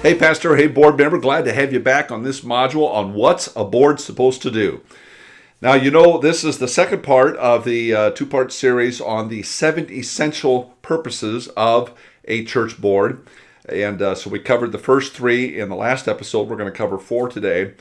Hey, Pastor. Hey, board member. Glad to have you back on this module on what's a board supposed to do. Now, this is the second part of the two-part series on the 7 essential purposes of a church board. And so we covered the first 3 in the last episode. We're going to cover 4 today.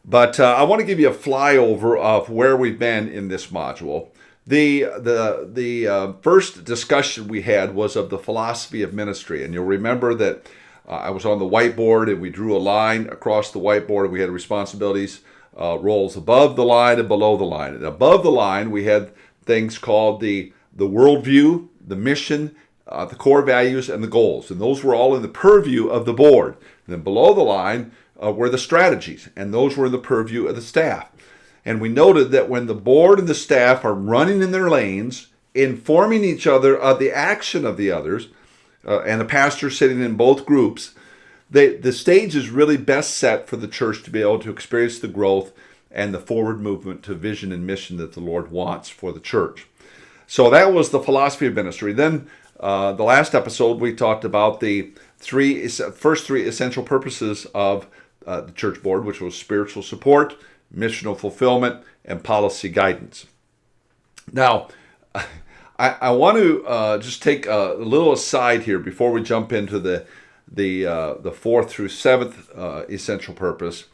But I want to give you a flyover of where we've been in this module. The first discussion we had was of the philosophy of ministry. And you'll remember that I was on the whiteboard and we drew a line across the whiteboard and we had responsibilities, roles above the line and below the line. And above the line, we had things called the worldview, the mission, the core values, and the goals. And those were all in the purview of the board. And then below the line were the strategies, and those were in the purview of the staff. And we noted that when the board and the staff are running in their lanes, informing each other of the action of the others, and the pastor sitting in both groups, the stage is really best set for the church to be able to experience the growth and the forward movement to vision and mission that the Lord wants for the church. So that was the philosophy of ministry. Then the last episode, we talked about the first 3 essential purposes of the church board, which was spiritual support, missional fulfillment, and policy guidance. Now, I want to just take a little aside here before we jump into the 4th through 7th essential purpose,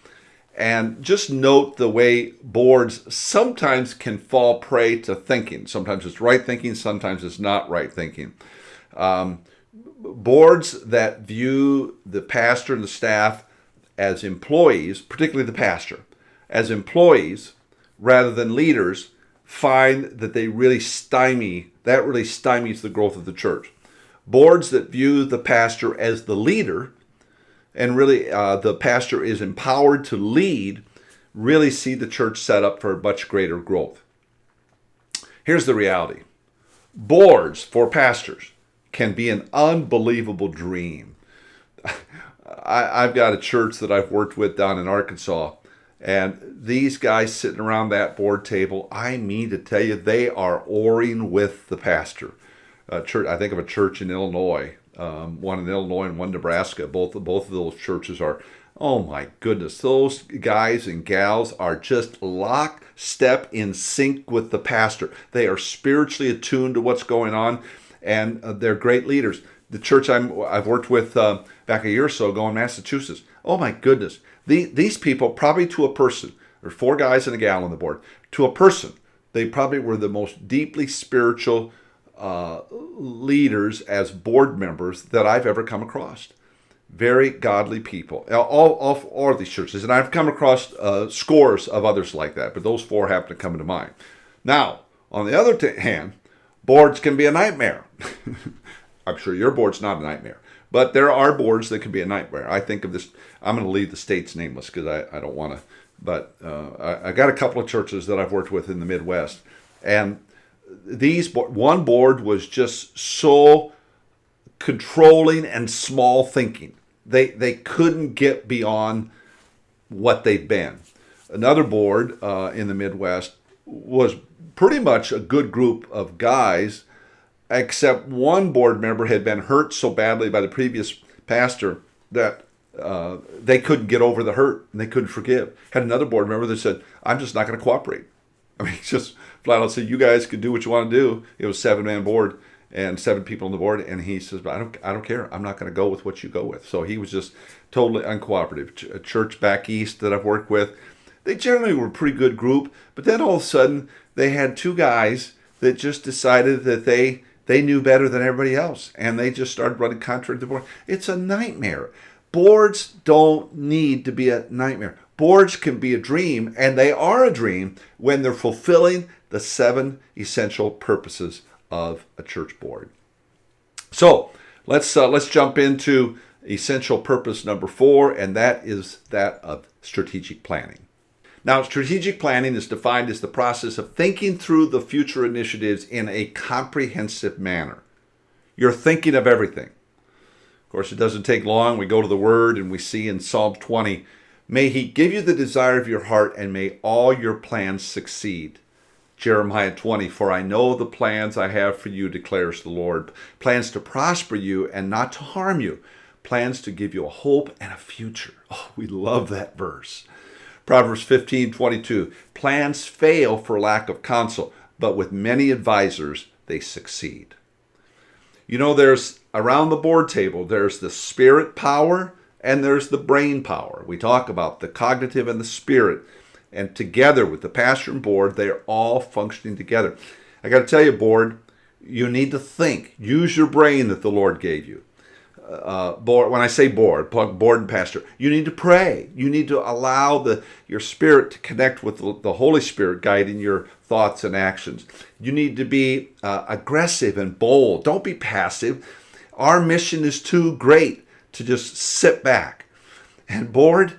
and just note the way boards sometimes can fall prey to thinking. Sometimes it's right thinking, sometimes it's not right thinking. Boards that view the pastor and the staff as employees, particularly the pastor, as employees rather than leaders, find that really stymies the growth of the church. Boards that view the pastor as the leader, and really the pastor is empowered to lead, really see the church set up for much greater growth. Here's the reality. Boards for pastors can be an unbelievable dream. I've got a church that I've worked with down in Arkansas, and these guys sitting around that board table, I mean to tell you, they are oaring with the pastor. Church, I think of a church in Illinois, one in Illinois and one in Nebraska. Both of those churches are, oh my goodness, those guys and gals are just lockstep in sync with the pastor. They are spiritually attuned to what's going on, and they're great leaders. The church I've worked with back a year or so ago in Massachusetts, oh my goodness, these people, probably to a person, there are 4 guys and a gal on the board, to a person, they probably were the most deeply spiritual leaders as board members that I've ever come across. Very godly people, all of these churches, and I've come across scores of others like that, but those 4 happen to come to mind. Now, on the other hand, boards can be a nightmare. I'm sure your board's not a nightmare, but there are boards that can be a nightmare. I think of this, I'm going to leave the states nameless because I don't want to, but I got a couple of churches that I've worked with in the Midwest, and one board was just so controlling and small thinking. They couldn't get beyond what they've been. Another board in the Midwest was pretty much a good group of guys, except one board member had been hurt so badly by the previous pastor that they couldn't get over the hurt and they couldn't forgive. Had another board member that said, I'm just not going to cooperate. I mean, just flat out said, you guys can do what you want to do. It was a 7-man board and 7 people on the board. And he says, I don't care. I'm not going to go with what you go with. So he was just totally uncooperative. A church back east that I've worked with, they generally were a pretty good group. But then all of a sudden, they had 2 guys that just decided that they knew better than everybody else. And they just started running contrary to the board. It's a nightmare. Boards don't need to be a nightmare. Boards can be a dream, and they are a dream when they're fulfilling the 7 essential purposes of a church board. So let's jump into essential purpose number 4, and that is that of strategic planning. Now, strategic planning is defined as the process of thinking through the future initiatives in a comprehensive manner. You're thinking of everything. Of course, it doesn't take long. We go to the Word and we see in Psalm 20, may He give you the desire of your heart and may all your plans succeed. Jeremiah 20, for I know the plans I have for you, declares the Lord. Plans to prosper you and not to harm you. plans to give you a hope and a future. Oh, we love that verse. Proverbs 15:22. Plans fail for lack of counsel, but with many advisors, they succeed. You know, there's around the board table, there's the spirit power and there's the brain power. We talk about the cognitive and the spirit. And together with the pastor and board, they're all functioning together. I got to tell you, board, you need to think. Use your brain that the Lord gave you. Board, when I say board and pastor, you need to pray. You need to allow your spirit to connect with the Holy Spirit guiding your thoughts and actions. You need to be aggressive and bold. Don't be passive. Our mission is too great to just sit back. And board,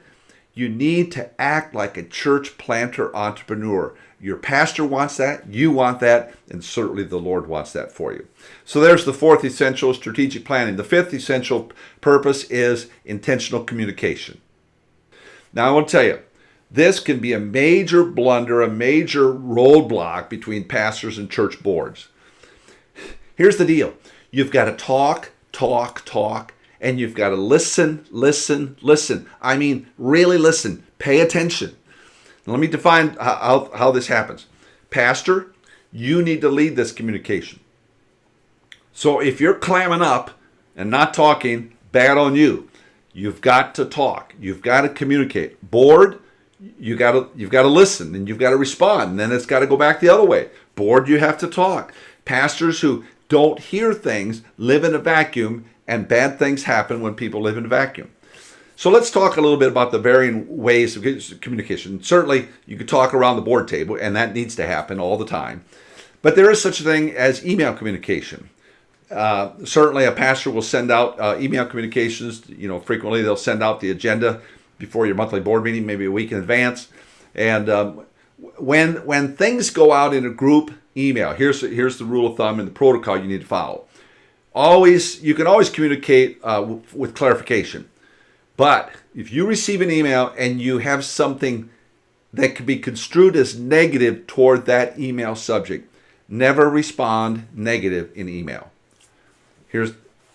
you need to act like a church planter entrepreneur. Your pastor wants that, you want that, and certainly the Lord wants that for you. So there's the fourth essential, strategic planning. The fifth essential purpose is intentional communication. Now I want to tell you, this can be a major blunder, a major roadblock between pastors and church boards. Here's the deal. You've got to talk, and you've got to listen. I mean, really listen. Pay attention. Let me define how this happens. Pastor, you need to lead this communication. So if you're clamming up and not talking, bad on you. You've got to talk. You've got to communicate. Board, you've got to listen and you've got to respond. And then it's got to go back the other way. Board, you have to talk. Pastors who don't hear things live in a vacuum, and bad things happen when people live in a vacuum. So let's talk a little bit about the varying ways of communication. Certainly, you could talk around the board table, and that needs to happen all the time. But there is such a thing as email communication. Certainly, a pastor will send out email communications. Frequently they'll send out the agenda before your monthly board meeting, maybe a week in advance. And when things go out in a group email, here's the rule of thumb and the protocol you need to follow. You can always communicate with clarification. But if you receive an email and you have something that could be construed as negative toward that email subject, never respond negative in email. This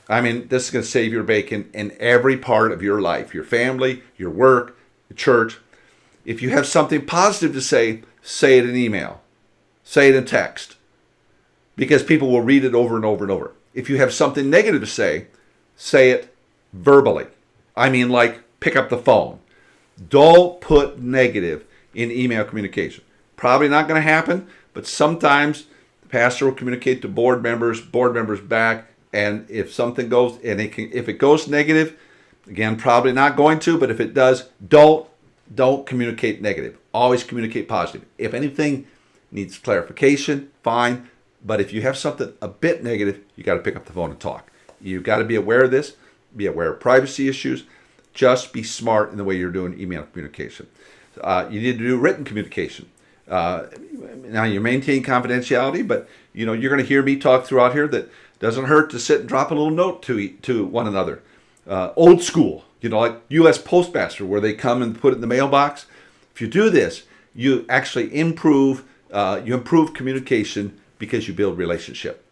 is going to save your bacon in every part of your life, your family, your work, the church. If you have something positive to say it in email. Say it in text. Because people will read it over and over and over. If you have something negative to say it verbally. Like pick up the phone. Don't put negative in email communication. Probably not going to happen, but sometimes the pastor will communicate to board members back, and if something goes, if it goes negative, again, probably not going to, but if it does, don't communicate negative. Always communicate positive. If anything needs clarification, fine, but if you have something a bit negative, you got to pick up the phone and talk. You've got to be aware of this. Be aware of privacy issues. Just be smart in the way you're doing email communication. You need to do written communication. Now you maintain confidentiality, but you're going to hear me talk throughout here that doesn't hurt to sit and drop a little note to one another. Old school, like U.S. Postmaster, where they come and put it in the mailbox. If you do this, you actually improve communication because you build relationship.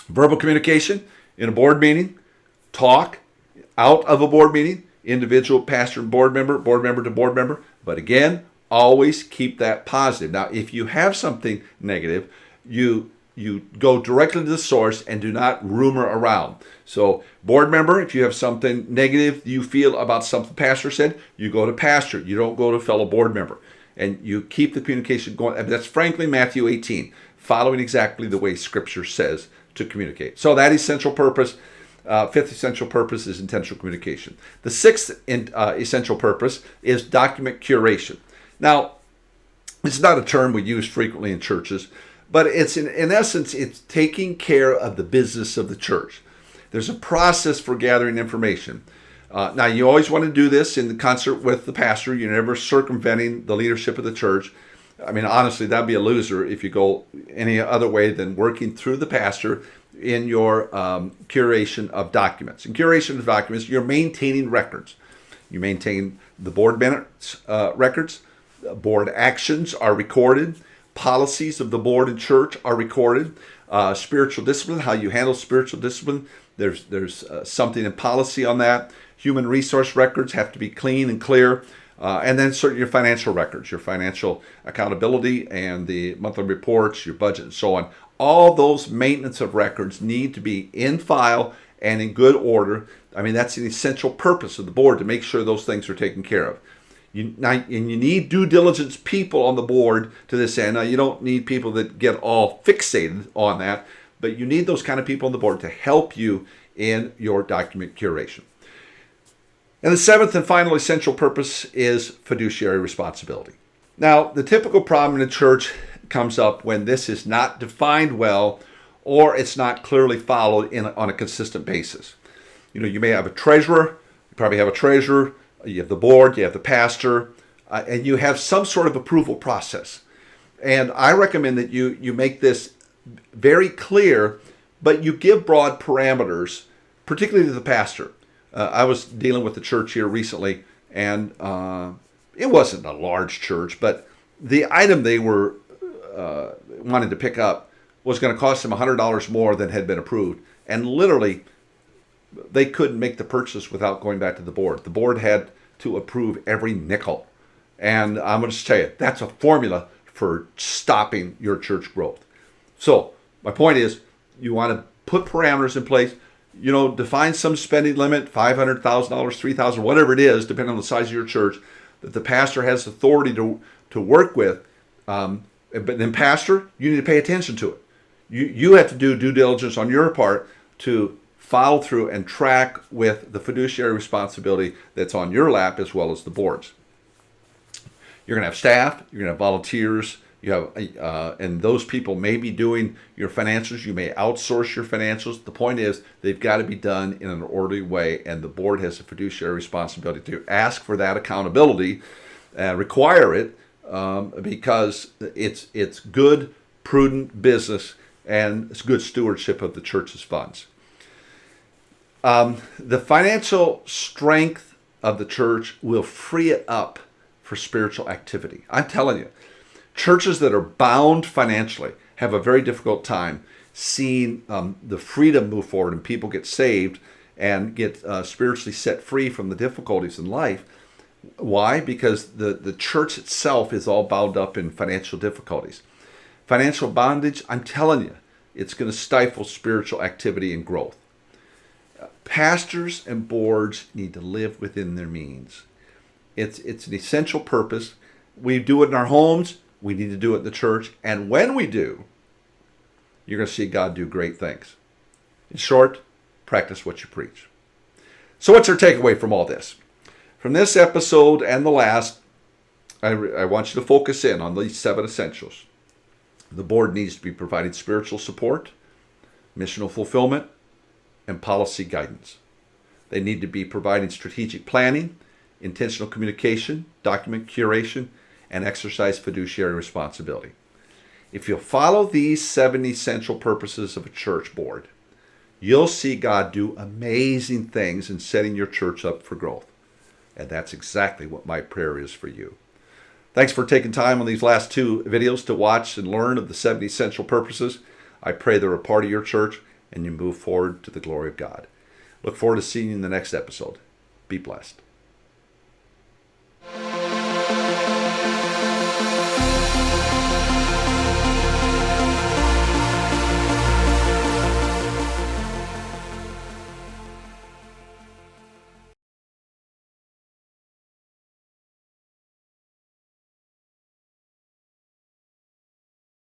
Verbal communication in a board meeting. Talk out of a board meeting, individual pastor and board member to board member. But again, always keep that positive. Now, if you have something negative, you go directly to the source and do not rumor around. So, board member, if you have something negative you feel about something pastor said, you go to pastor. You don't go to fellow board member. And you keep the communication going. And that's frankly Matthew 18, following exactly the way Scripture says to communicate. So that essential purpose. Fifth essential purpose is intentional communication. The sixth essential purpose is document curation. Now, it's not a term we use frequently in churches, but it's in essence, it's taking care of the business of the church. There's a process for gathering information. Now, you always want to do this in concert with the pastor. You're never circumventing the leadership of the church. Honestly, that'd be a loser if you go any other way than working through the pastor in your curation of documents. In curation of documents, you're maintaining records. You maintain the board minutes records. Board actions are recorded. Policies of the board and church are recorded. Spiritual discipline, how you handle spiritual discipline, there's something in policy on that. Human resource records have to be clean and clear. And then certainly your financial records, your financial accountability and the monthly reports, your budget and so on. All those maintenance of records need to be in file and in good order. I mean, that's an essential purpose of the board, to make sure those things are taken care of. You need due diligence people on the board to this end. Now, you don't need people that get all fixated on that, but you need those kind of people on the board to help you in your document curation. And the seventh and final essential purpose is fiduciary responsibility. Now, the typical problem in the church comes up when this is not defined well, or it's not clearly followed on a consistent basis. You may have a treasurer, you probably have a treasurer, you have the board, you have the pastor, and you have some sort of approval process. And I recommend that you make this very clear, but you give broad parameters, particularly to the pastor. I was dealing with the church here recently, and it wasn't a large church, but the item they were wanting to pick up was going to cost them $100 more than had been approved. And literally, they couldn't make the purchase without going back to the board. The board had to approve every nickel. And I'm going to just tell you, that's a formula for stopping your church growth. So my point is, you want to put parameters in place. Define some spending limit, $500,000, $3,000, whatever it is, depending on the size of your church, that the pastor has authority to work with. But then, pastor, you need to pay attention to it. You have to do due diligence on your part to follow through and track with the fiduciary responsibility that's on your lap, as well as the board's. You're going to have staff, you're going to have volunteers, and those people may be doing your financials. You may outsource your financials. The point is, they've got to be done in an orderly way, and the board has a fiduciary responsibility to ask for that accountability, require it, because it's good, prudent business, and it's good stewardship of the church's funds. The financial strength of the church will free it up for spiritual activity. I'm telling you, churches that are bound financially have a very difficult time seeing the freedom move forward and people get saved and get spiritually set free from the difficulties in life. Why? Because the church itself is all bound up in financial difficulties. Financial bondage, I'm telling you, it's going to stifle spiritual activity and growth. Pastors and boards need to live within their means. It's an essential purpose. We do it in our homes. We need to do it in the church. And when we do, you're going to see God do great things. In short, practice what you preach. So what's our takeaway from all this? From this episode and the last, I want you to focus in on these 7 essentials. The board needs to be providing spiritual support, missional fulfillment, and policy guidance. They need to be providing strategic planning, intentional communication, document curation, and exercise fiduciary responsibility. If you'll follow these 7 essential purposes of a church board, you'll see God do amazing things in setting your church up for growth. And that's exactly what my prayer is for you. Thanks for taking time on these last 2 videos to watch and learn of the 7 essential purposes. I pray they're a part of your church and you move forward to the glory of God. Look forward to seeing you in the next episode. Be blessed.